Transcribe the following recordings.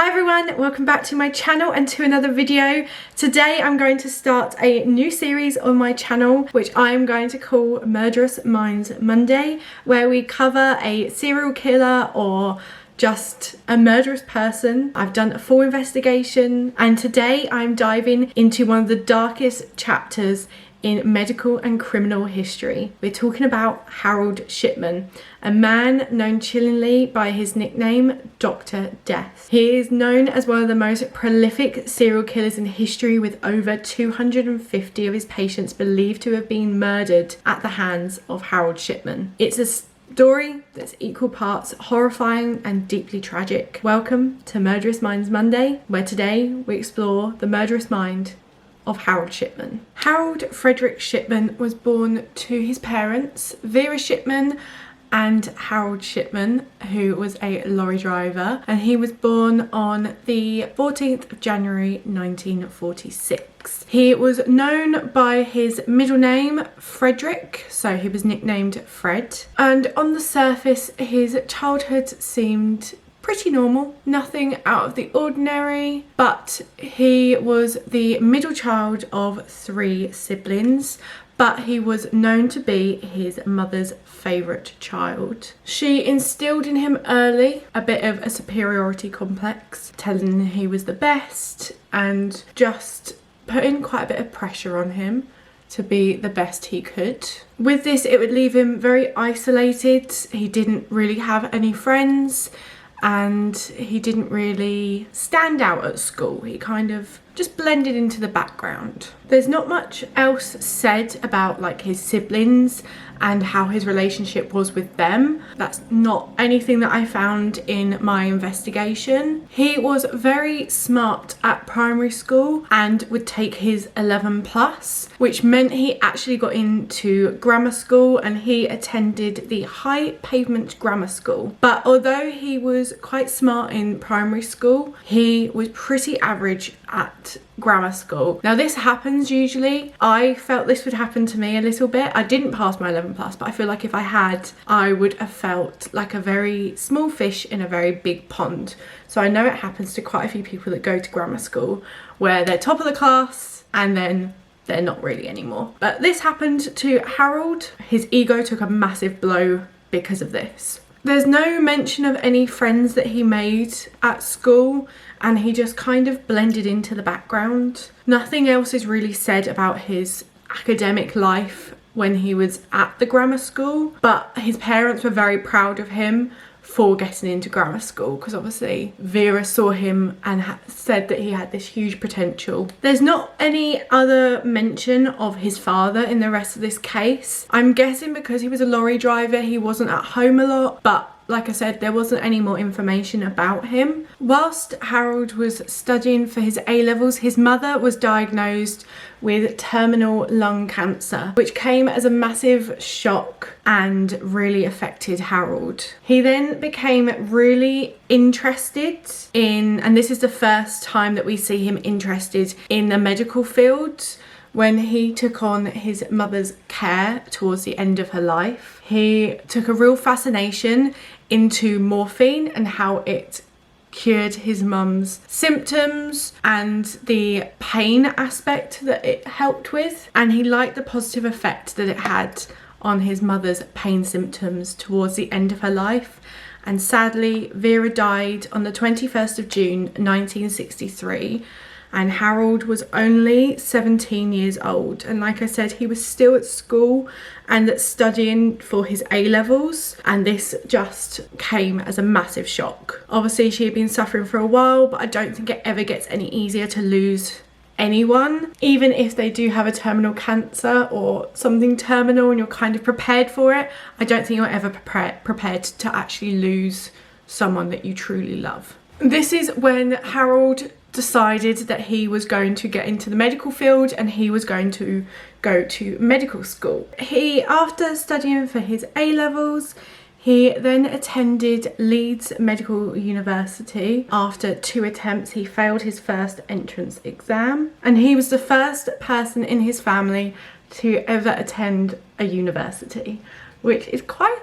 Hi everyone, welcome back to my channel and to another video. Today I'm going to start a new series on my channel which I'm going to call Murderous Minds Monday, where we cover a serial killer or just a murderous person. I've done a full investigation and today I'm diving into one of the darkest chapters in medical and criminal history. We're talking about Harold Shipman, a man known chillingly by his nickname Dr. Death. He is known as one of the most prolific serial killers in history, with over 250 of his patients believed to have been murdered at the hands of Harold Shipman. It's a story that's equal parts horrifying and deeply tragic. Welcome to Murderous Minds Monday, where today we explore the murderous mind of Harold Shipman. Harold Frederick Shipman was born to his parents, Vera Shipman and Harold Shipman, who was a lorry driver, and he was born on the 14th of January 1946. He was known by his middle name Frederick, so he was nicknamed Fred, and on the surface his childhood seemed pretty normal, nothing out of the ordinary, but he was the middle child of 3 siblings, but he was known to be his mother's favourite child. She instilled in him early a bit of a superiority complex, telling him he was the best and just putting quite a bit of pressure on him to be the best he could. With this, it would leave him very isolated. He didn't really have any friends, and he didn't really stand out at school. He kind of just blended into the background. There's not much else said about like his siblings and how his relationship was with them. That's not anything that I found in my investigation. He was very smart at primary school and would take his 11+, which meant he actually got into grammar school, and he attended the High Pavement Grammar School. But although he was quite smart in primary school, he was pretty average at grammar school. Now this happens usually. I felt this would happen to me a little bit. I didn't pass my 11+, but I feel like if I had, I would have felt like a very small fish in a very big pond. So I know it happens to quite a few people that go to grammar school, where they're top of the class and then they're not really anymore. But this happened to Harold. His ego took a massive blow because of this. There's no mention of any friends that he made at school, and he just kind of blended into the background. Nothing else is really said about his academic life when he was at the grammar school, but his parents were very proud of him for getting into grammar school, because obviously Vera saw him and said that he had this huge potential. There's not any other mention of his father in the rest of this case. I'm guessing because he was a lorry driver, he wasn't at home a lot, but like I said, there wasn't any more information about him. Whilst Harold was studying for his A-levels, his mother was diagnosed with terminal lung cancer, which came as a massive shock and really affected Harold. He then became really interested in, and this is the first time that we see him interested in the medical field, when he took on his mother's care towards the end of her life. He took a real fascination into morphine and how it cured his mum's symptoms and the pain aspect that it helped with, and he liked the positive effect that it had on his mother's pain symptoms towards the end of her life. And sadly, Vera died on the 21st of June 1963, and Harold was only 17 years old. And like I said, he was still at school and studying for his A-levels, and this just came as a massive shock. Obviously she had been suffering for a while, but I don't think it ever gets any easier to lose anyone. Even if they do have a terminal cancer or something terminal and you're kind of prepared for it, I don't think you're ever prepared to actually lose someone that you truly love. This is when Harold decided that he was going to get into the medical field and he was going to go to medical school. He, after studying for his A-levels, he then attended Leeds Medical University. After 2 attempts, he failed his first entrance exam, and he was the first person in his family to ever attend a university, which is quite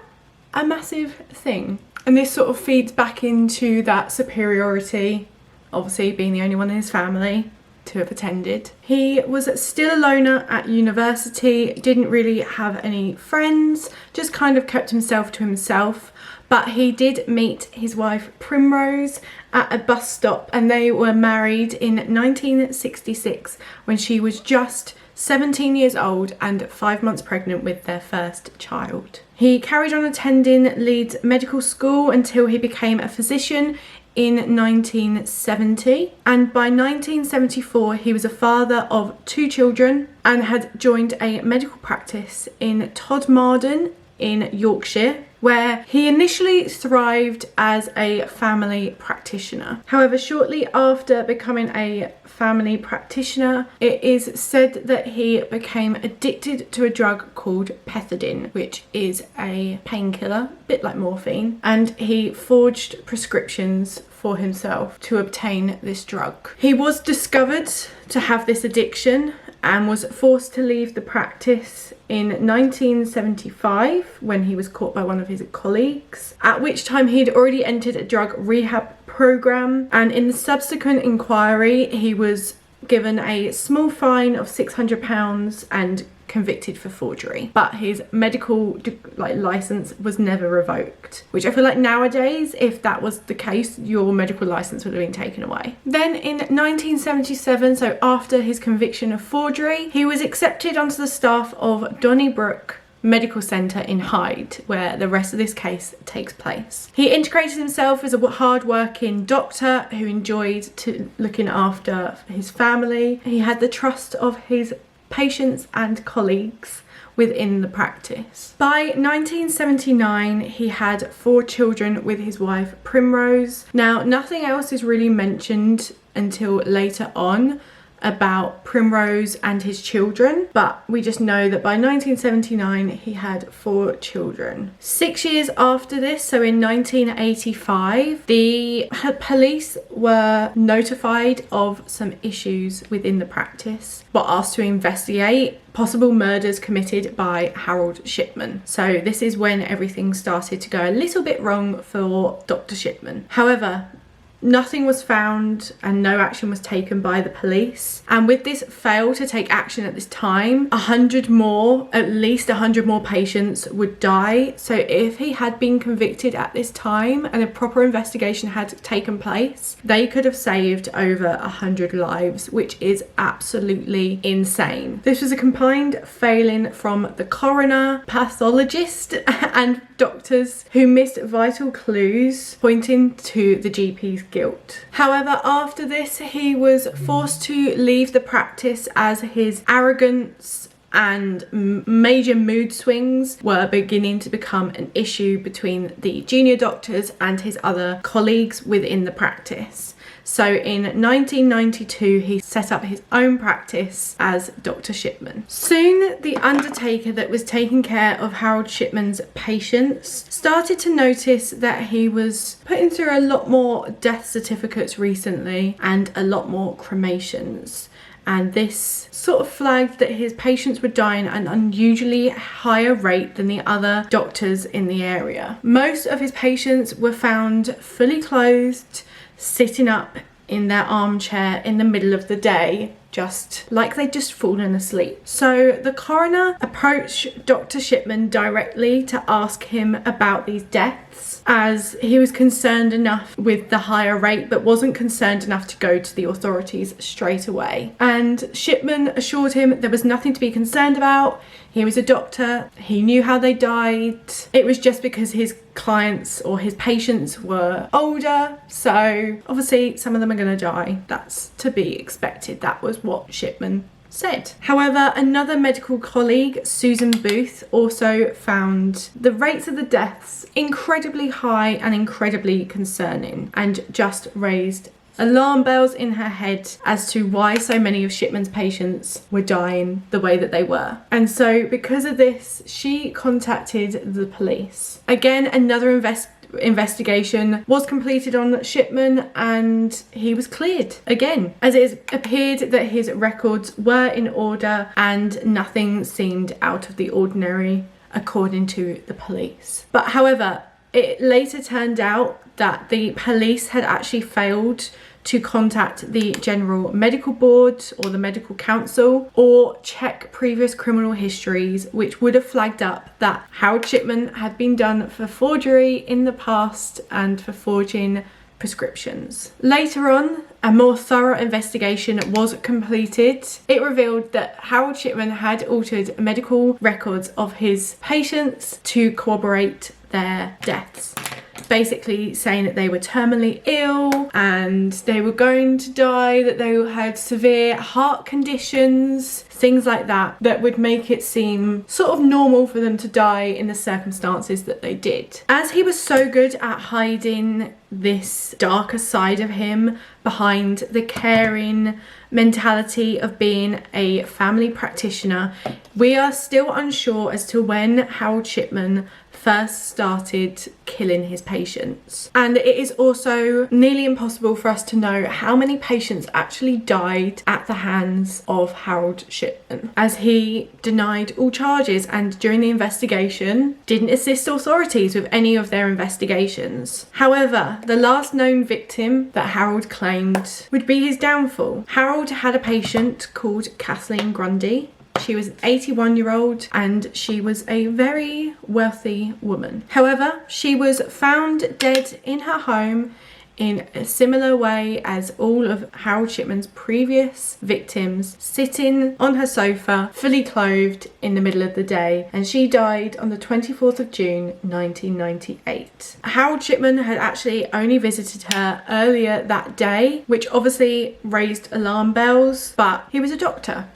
a massive thing. And this sort of feeds back into that superiority obviously being the only one in his family to have attended. He was still a loner at university, didn't really have any friends, just kind of kept himself to himself. But he did meet his wife Primrose at a bus stop, and they were married in 1966 when she was just 17 years old and 5 months pregnant with their first child. He carried on attending Leeds Medical School until he became a physician in 1970, and by 1974 he was a father of 2 children and had joined a medical practice in Todmorden in Yorkshire, where he initially thrived as a family practitioner. However, shortly after becoming a family practitioner, it is said that he became addicted to a drug called pethidine, which is a painkiller, a bit like morphine, and he forged prescriptions for himself to obtain this drug. He was discovered to have this addiction and was forced to leave the practice in 1975 when he was caught by one of his colleagues, at which time he'd already entered a drug rehab program, and in the subsequent inquiry he was given a small fine of £600 and convicted for forgery, but his medical license was never revoked, which I feel like nowadays, if that was the case, your medical license would have been taken away. Then in 1977, so after his conviction of forgery, he was accepted onto the staff of Donnybrook Medical Centre in Hyde, where the rest of this case takes place. He integrated himself as a hard-working doctor who enjoyed looking after his family. He had the trust of his patients and colleagues within the practice. By 1979, he had 4 children with his wife Primrose. Now, nothing else is really mentioned until later on about Primrose and his children, but we just know that by 1979 he had 4 children. 6 years after this, so in 1985, the police were notified of some issues within the practice, were asked to investigate possible murders committed by Harold Shipman. So this is when everything started to go a little bit wrong for Dr. Shipman. However, nothing was found and no action was taken by the police. And with this fail to take action at this time, at least 100 more patients would die. So if he had been convicted at this time and a proper investigation had taken place, they could have saved over 100 lives, which is absolutely insane. This was a combined failing from the coroner, pathologist and doctors who missed vital clues pointing to the GP's guilt. However, after this, he was forced to leave the practice as his arrogance and major mood swings were beginning to become an issue between the junior doctors and his other colleagues within the practice. So in 1992, he set up his own practice as Dr. Shipman. Soon, the undertaker that was taking care of Harold Shipman's patients started to notice that he was putting through a lot more death certificates recently and a lot more cremations. And this sort of flagged that his patients were dying at an unusually higher rate than the other doctors in the area. Most of his patients were found fully clothed, sitting up in their armchair in the middle of the day, just like they'd just fallen asleep. So the coroner approached Dr. Shipman directly to ask him about these deaths, as he was concerned enough with the higher rate but wasn't concerned enough to go to the authorities straight away. And Shipman assured him there was nothing to be concerned about. He was a doctor, he knew how they died. It was just because his clients or his patients were older, so obviously some of them are going to die. That's to be expected. That was what Shipman said. However, another medical colleague, Susan Booth, also found the rates of the deaths incredibly high and incredibly concerning, and just raised alarm bells in her head as to why so many of Shipman's patients were dying the way that they were. And so because of this, she contacted the police. Again, another investigation was completed on Shipman and he was cleared again, as it appeared that his records were in order and nothing seemed out of the ordinary according to the police. But however, it later turned out that the police had actually failed to contact the General Medical Board or the Medical Council or check previous criminal histories, which would have flagged up that Harold Shipman had been done for forgery in the past and for forging prescriptions. Later on, a more thorough investigation was completed. It revealed that Harold Shipman had altered medical records of his patients to corroborate their deaths, basically saying that they were terminally ill and they were going to die, that they had severe heart conditions, things like that, that would make it seem sort of normal for them to die in the circumstances that they did. As he was so good at hiding this darker side of him behind the caring mentality of being a family practitioner, we are still unsure as to when Harold Shipman first started killing his patients. And it is also nearly impossible for us to know how many patients actually died at the hands of Harold Shipman, as he denied all charges and during the investigation didn't assist authorities with any of their investigations. However, the last known victim that Harold claimed would be his downfall. Harold had a patient called Kathleen Grundy. She was an 81-year-old and she was a very wealthy woman. However, she was found dead in her home in a similar way as all of Harold Shipman's previous victims, sitting on her sofa, fully clothed in the middle of the day, and she died on the 24th of June 1998. Harold Shipman had actually only visited her earlier that day, which obviously raised alarm bells, but he was a doctor,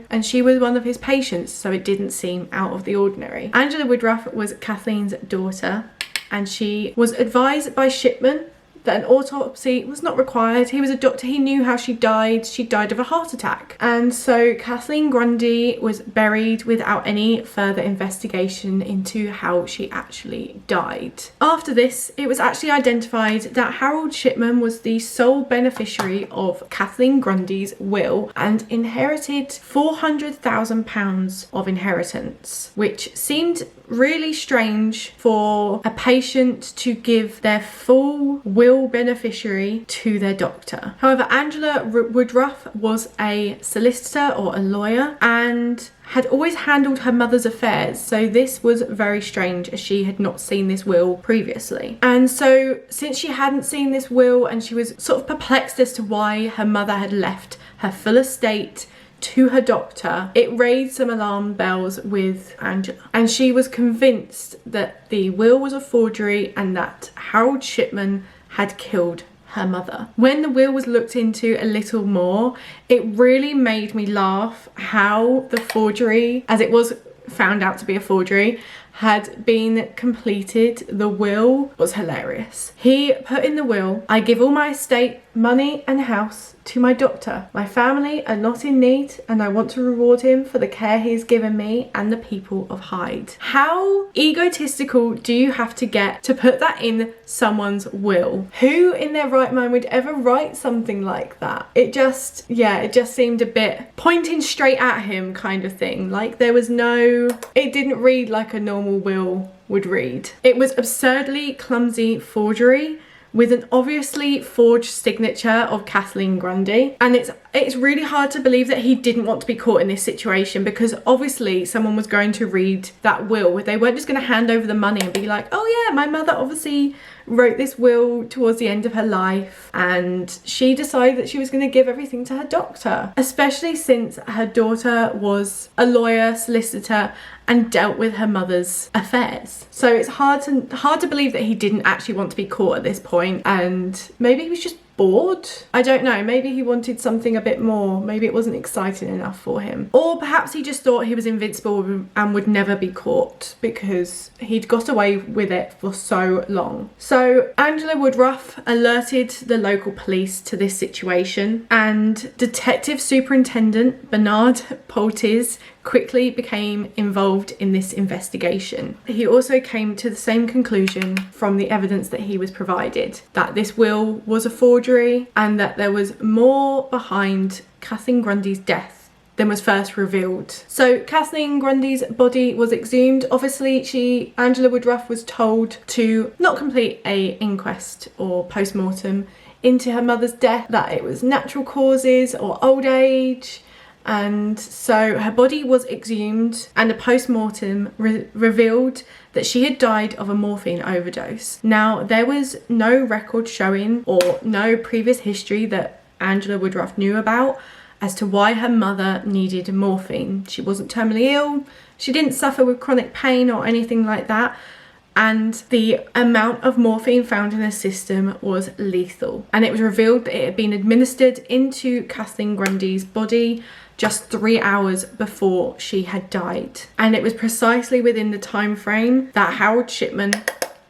and she was one of his patients, so it didn't seem out of the ordinary. Angela Woodruff was Kathleen's daughter, and she was advised by Shipman that an autopsy was not required. He was a doctor, he knew how she died. She died of a heart attack. And so Kathleen Grundy was buried without any further investigation into how she actually died. After this, it was actually identified that Harold Shipman was the sole beneficiary of Kathleen Grundy's will and inherited £400,000 of inheritance, which seemed really strange for a patient to give their full will beneficiary to their doctor. However, Angela Woodruff was a solicitor or a lawyer and had always handled her mother's affairs, so this was very strange as she had not seen this will previously. And so since she hadn't seen this will and she was sort of perplexed as to why her mother had left her full estate to her doctor, it raised some alarm bells with Angela, and she was convinced that the will was a forgery and that Harold Shipman had killed her mother. When the will was looked into a little more, it really made me laugh how the forgery, as it was found out to be a forgery, had been completed. The will was hilarious. He put in the will, "I give all my estate, money and house to my doctor. My family are not in need and I want to reward him for the care he has given me and the people of Hyde." How egotistical do you have to get to put that in someone's will? Who in their right mind would ever write something like that? It just seemed a bit pointing straight at him kind of thing. Like there was it didn't read like a normal will would read. It was absurdly clumsy forgery with an obviously forged signature of Kathleen Grundy, and it's really hard to believe that he didn't want to be caught in this situation, because obviously someone was going to read that will. They weren't just going to hand over the money and be like, "Oh yeah, my mother obviously wrote this will towards the end of her life and she decided that she was going to give everything to her doctor," especially since her daughter was a lawyer, solicitor, and dealt with her mother's affairs. So it's hard to believe that he didn't actually want to be caught at this point, and maybe he was just bored. I don't know, maybe he wanted something a bit more. Maybe it wasn't exciting enough for him. Or perhaps he just thought he was invincible and would never be caught because he'd got away with it for so long. So Angela Woodruff alerted the local police to this situation, and Detective Superintendent Bernard Poltiz quickly became involved in this investigation. He also came to the same conclusion from the evidence that he was provided, that this will was a forgery and that there was more behind Kathleen Grundy's death than was first revealed. So Kathleen Grundy's body was exhumed. Obviously Angela Woodruff was told to not complete an inquest or post-mortem into her mother's death that it was natural causes or old age. And so her body was exhumed and a post-mortem revealed that she had died of a morphine overdose. Now, there was no record showing or no previous history that Angela Woodruff knew about as to why her mother needed morphine. She wasn't terminally ill, she didn't suffer with chronic pain or anything like that, and the amount of morphine found in her system was lethal. And it was revealed that it had been administered into Kathleen Grundy's body just 3 hours before she had died. And it was precisely within the time frame that Harold Shipman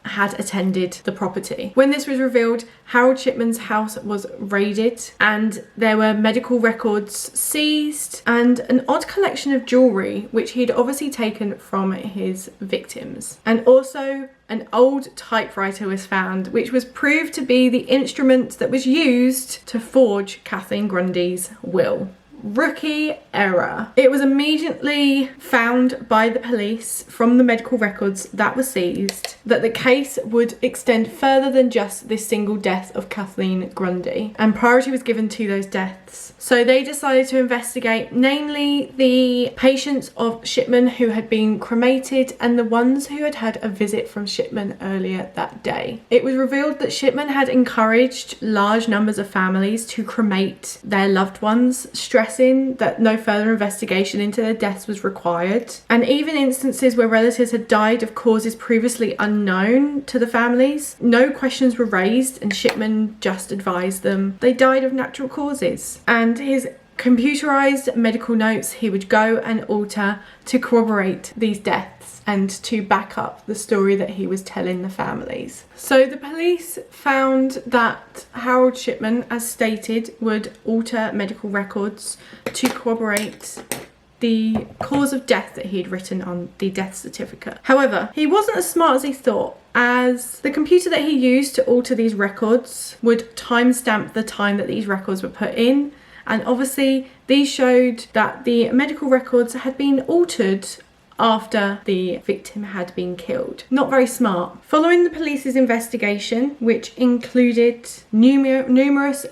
had attended the property. When this was revealed, Harold Shipman's house was raided and there were medical records seized and an odd collection of jewellery which he'd obviously taken from his victims. And also an old typewriter was found which was proved to be the instrument that was used to forge Kathleen Grundy's will. Rookie error. It was immediately found by the police from the medical records that were seized that the case would extend further than just this single death of Kathleen Grundy, and priority was given to those deaths. So they decided to investigate namely the patients of Shipman who had been cremated and the ones who had had a visit from Shipman earlier that day. It was revealed that Shipman had encouraged large numbers of families to cremate their loved ones, stressing that no further investigation into their deaths was required. And even instances where relatives had died of causes previously unknown to the families, no questions were raised and Shipman just advised them they died of natural causes. And his computerized medical notes he would go and alter to corroborate these deaths and to back up the story that he was telling the families. So the police found that Harold Shipman, as stated, would alter medical records to corroborate the cause of death that he had written on the death certificate. However, he wasn't as smart as he thought, as the computer that he used to alter these records would timestamp the time that these records were put in, and obviously these showed that the medical records had been altered after the victim had been killed. Not very smart. Following the police's investigation, which included numerous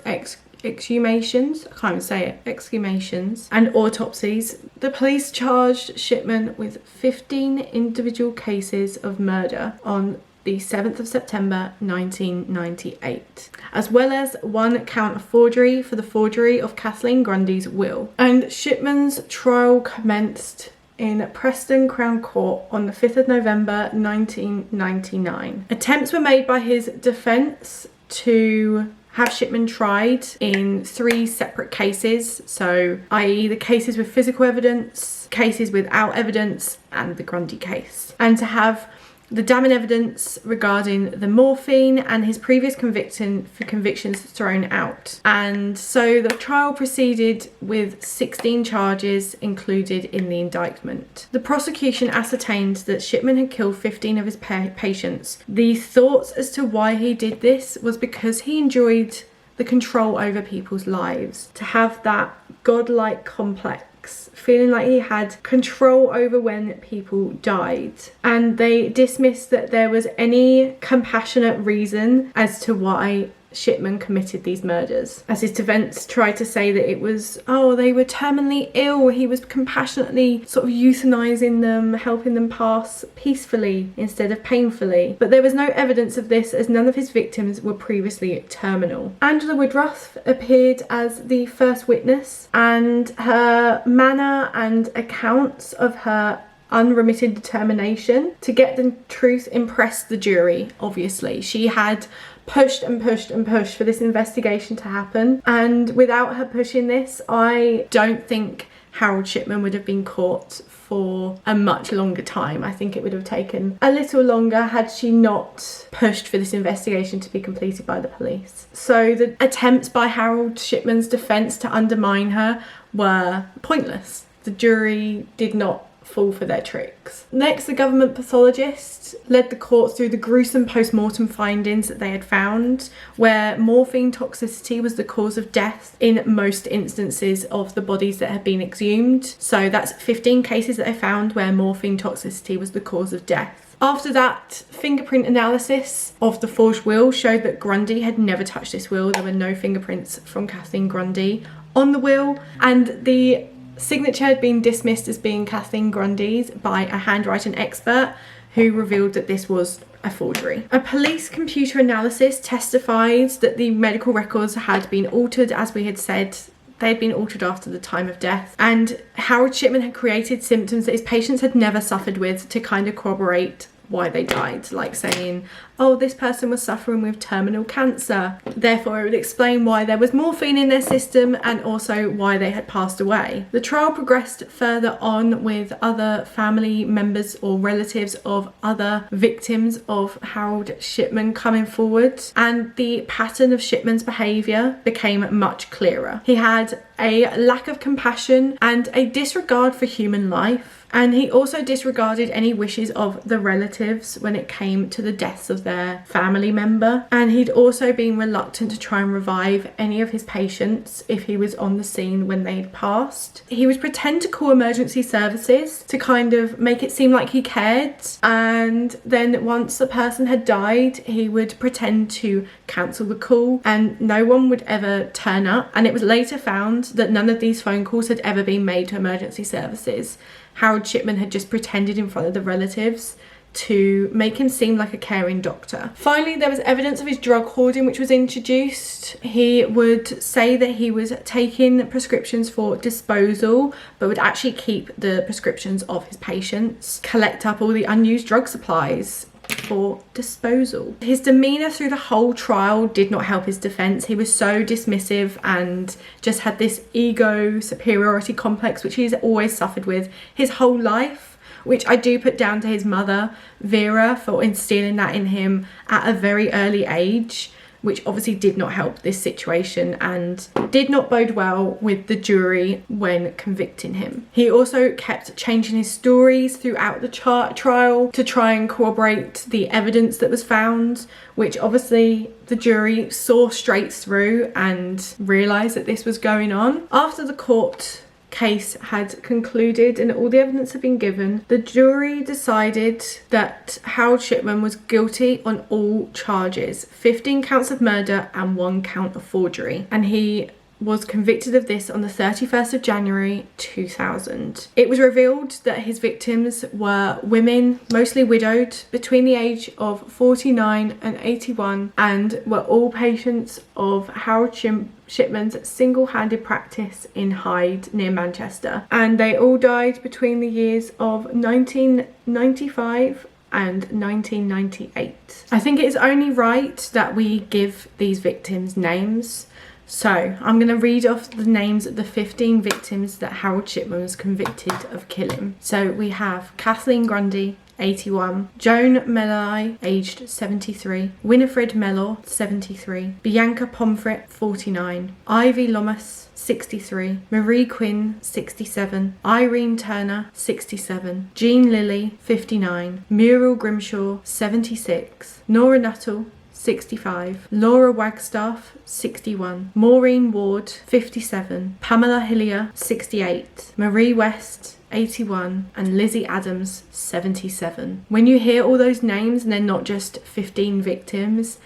exhumations, I can't even say it, exhumations and autopsies, the police charged Shipman with 15 individual cases of murder on the 7th of September 1998, as well as one count of forgery for the forgery of Kathleen Grundy's will. And Shipman's trial commenced in Preston Crown Court on the 5th of November 1999. Attempts were made by his defence to have Shipman tried in 3 separate cases, so i.e. the cases with physical evidence, cases without evidence, and the Grundy case, and to have the damning evidence regarding the morphine and his previous convictions thrown out. And so the trial proceeded with 16 charges included in the indictment. The prosecution ascertained that Shipman had killed 15 of his patients. The thoughts as to why he did this was because he enjoyed the control over people's lives, to have that godlike complex, feeling like he had control over when people died. And they dismissed that there was any compassionate reason as to why Shipman committed these murders, as his defence tried to say that it was, oh, they were terminally ill, he was compassionately sort of euthanizing them, helping them pass peacefully instead of painfully. But there was no evidence of this, as none of his victims were previously terminal. Angela Woodruff appeared as the first witness, and her manner and accounts of her unremitted determination to get the truth impressed the jury. Obviously, she had pushed and pushed and pushed for this investigation to happen, and without her pushing this, I don't think Harold Shipman would have been caught for a much longer time. I think it would have taken a little longer had she not pushed for this investigation to be completed by the police. So the attempts by Harold Shipman's defence to undermine her were pointless. The jury did not fall for their tricks. Next, the government pathologist led the court through the gruesome post-mortem findings that they had found, where morphine toxicity was the cause of death in most instances of the bodies that had been exhumed. So that's 15 cases that they found where morphine toxicity was the cause of death. After that, fingerprint analysis of the forged will showed that Grundy had never touched this will. There were no fingerprints from Kathleen Grundy on the will, and the signature had been dismissed as being Kathleen Grundy's by a handwriting expert who revealed that this was a forgery. A police computer analysis testified that the medical records had been altered, as we had said. They had been altered after the time of death, and Harold Shipman had created symptoms that his patients had never suffered with to kind of corroborate why they died, like saying, oh, this person was suffering with terminal cancer, therefore it would explain why there was morphine in their system and also why they had passed away. The trial progressed further on with other family members or relatives of other victims of Harold Shipman coming forward, and the pattern of Shipman's behaviour became much clearer. He had a lack of compassion and a disregard for human life. And he also disregarded any wishes of the relatives when it came to the deaths of their family member. And he'd also been reluctant to try and revive any of his patients if he was on the scene when they'd passed. He would pretend to call emergency services to kind of make it seem like he cared. And then once the person had died, he would pretend to cancel the call and no one would ever turn up. And it was later found that none of these phone calls had ever been made to emergency services. Harold Shipman had just pretended in front of the relatives to make him seem like a caring doctor. Finally, there was evidence of his drug hoarding which was introduced. He would say that he was taking prescriptions for disposal, but would actually keep the prescriptions of his patients, collect up all the unused drug supplies for disposal. His demeanour through the whole trial did not help his defence. He was so dismissive and just had this ego superiority complex which he's always suffered with his whole life, which I do put down to his mother Vera for instilling that in him at a very early age, which obviously did not help this situation and did not bode well with the jury when convicting him. He also kept changing his stories throughout the trial to try and corroborate the evidence that was found, which obviously the jury saw straight through and realised that this was going on. After the court case had concluded and all the evidence had been given, the jury decided that Harold Shipman was guilty on all charges, 15 counts of murder and 1 count of forgery, and he was convicted of this on the 31st of January 2000. It was revealed that his victims were women, mostly widowed, between the age of 49 and 81, and were all patients of Harold Shipman's single-handed practice in Hyde near Manchester, and they all died between the years of 1995 and 1998. I think it is only right that we give these victims names. So I'm going to read off the names of the 15 victims that Harold Shipman was convicted of killing. So we have Kathleen Grundy, 81, Joan Mellai, aged 73, Winifred Mellor, 73, Bianca Pomfret, 49, Ivy Lomas, 63, Marie Quinn, 67, Irene Turner, 67, Jean Lilly, 59, Muriel Grimshaw, 76, Nora Nuttall, 65, Laura Wagstaff, 61, Maureen Ward, 57, Pamela Hillier, 68, Marie West, 81, and Lizzie Adams, 77. When you hear all those names and they're not just 15 victims,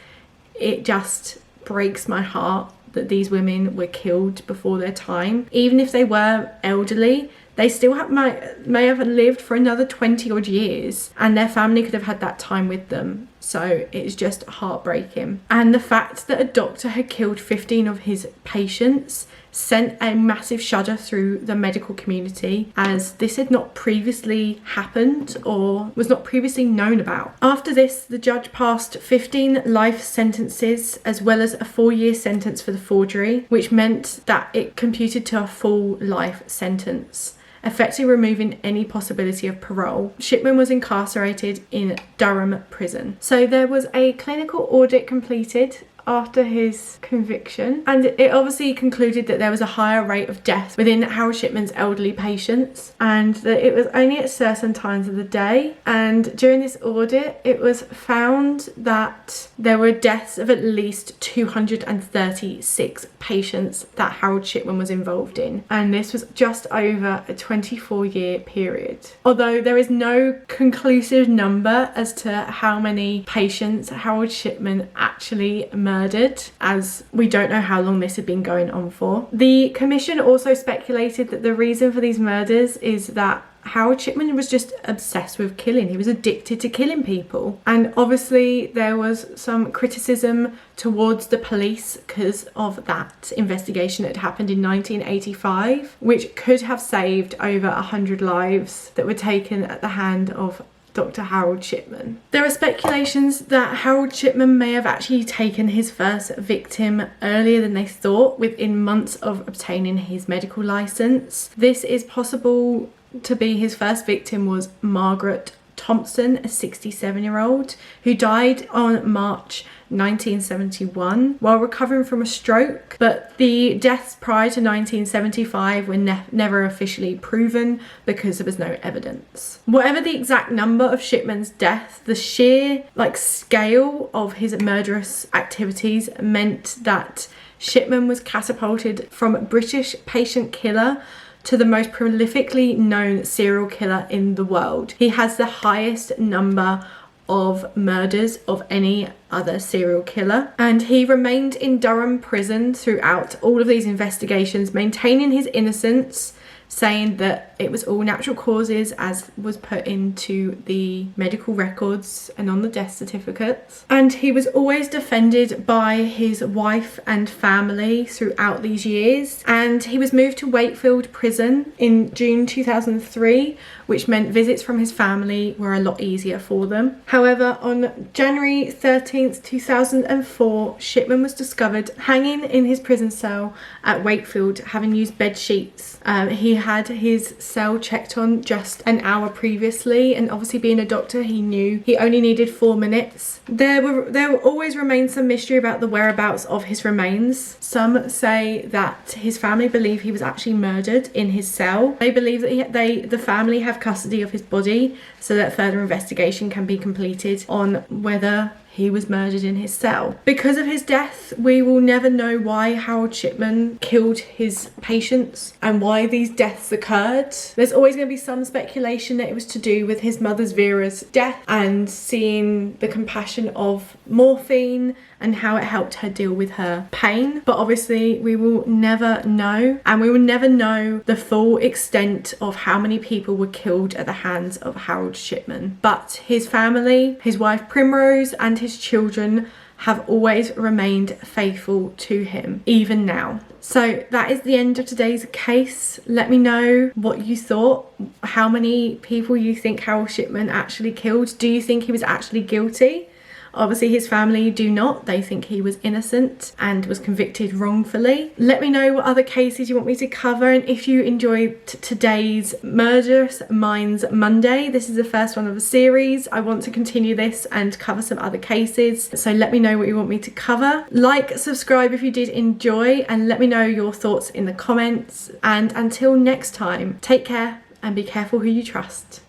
it just breaks my heart that these women were killed before their time. Even if they were elderly, they still may have lived for another 20 odd years and their family could have had that time with them. So it's just heartbreaking. And the fact that a doctor had killed 15 of his patients sent a massive shudder through the medical community, as this had not previously happened or was not previously known about. After this, the judge passed 15 life sentences as well as a 4-year sentence for the forgery, which meant that it computed to a full life sentence, effectively removing any possibility of parole. Shipman was incarcerated in Durham prison. So there was a clinical audit completed after his conviction, and it obviously concluded that there was a higher rate of death within Harold Shipman's elderly patients, and that it was only at certain times of the day. And during this audit, it was found that there were deaths of at least 236 patients that Harold Shipman was involved in, and this was just over a 24-year period. Although there is no conclusive number as to how many patients Harold Shipman actually murdered, as we don't know how long this had been going on for. The commission also speculated that the reason for these murders is that Harold Shipman was just obsessed with killing. He was addicted to killing people. And obviously there was some criticism towards the police because of that investigation that happened in 1985, which could have saved over 100 lives that were taken at the hand of Dr. Harold Shipman. There are speculations that Harold Shipman may have actually taken his first victim earlier than they thought, within months of obtaining his medical license. This is possible to be his first victim was Margaret Thompson, a 67-year-old, who died on March 1971 while recovering from a stroke, but the deaths prior to 1975 were never officially proven because there was no evidence. Whatever the exact number of Shipman's death, the sheer scale of his murderous activities meant that Shipman was catapulted from British patient killer to the most prolifically known serial killer in the world. He has the highest number of murders of any other serial killer, and he remained in Durham prison throughout all of these investigations, maintaining his innocence, saying that it was all natural causes, as was put into the medical records and on the death certificates. And he was always defended by his wife and family throughout these years, and he was moved to Wakefield prison in June 2003, which meant visits from his family were a lot easier for them. However, on January 13th 2004, Shipman was discovered hanging in his prison cell at Wakefield, having used bed sheets. He had his cell checked on just an hour previously, and obviously being a doctor, he knew he only needed 4 minutes. There will always remain some mystery about the whereabouts of his remains. Some say that his family believe he was actually murdered in his cell. They believe that the family have custody of his body so that further investigation can be completed on whether he was murdered in his cell. Because of his death, we will never know why Harold Shipman killed his patients and why these deaths occurred. There's always going to be some speculation that it was to do with his mother's Vera's death and seeing the compassion of morphine and how it helped her deal with her pain. But obviously we will never know, and we will never know the full extent of how many people were killed at the hands of Harold Shipman. But his family, his wife Primrose, and his children have always remained faithful to him, even now. So that is the end of today's case. Let me know what you thought, how many people you think Harold Shipman actually killed. Do you think he was actually guilty? Obviously his family do not. They think he was innocent and was convicted wrongfully. Let me know what other cases you want me to cover, and if you enjoyed today's Murderous Minds Monday, this is the first one of a series. I want to continue this and cover some other cases, so let me know what you want me to cover. Like, subscribe if you did enjoy, and let me know your thoughts in the comments. And until next time, take care and be careful who you trust,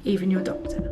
even your doctor.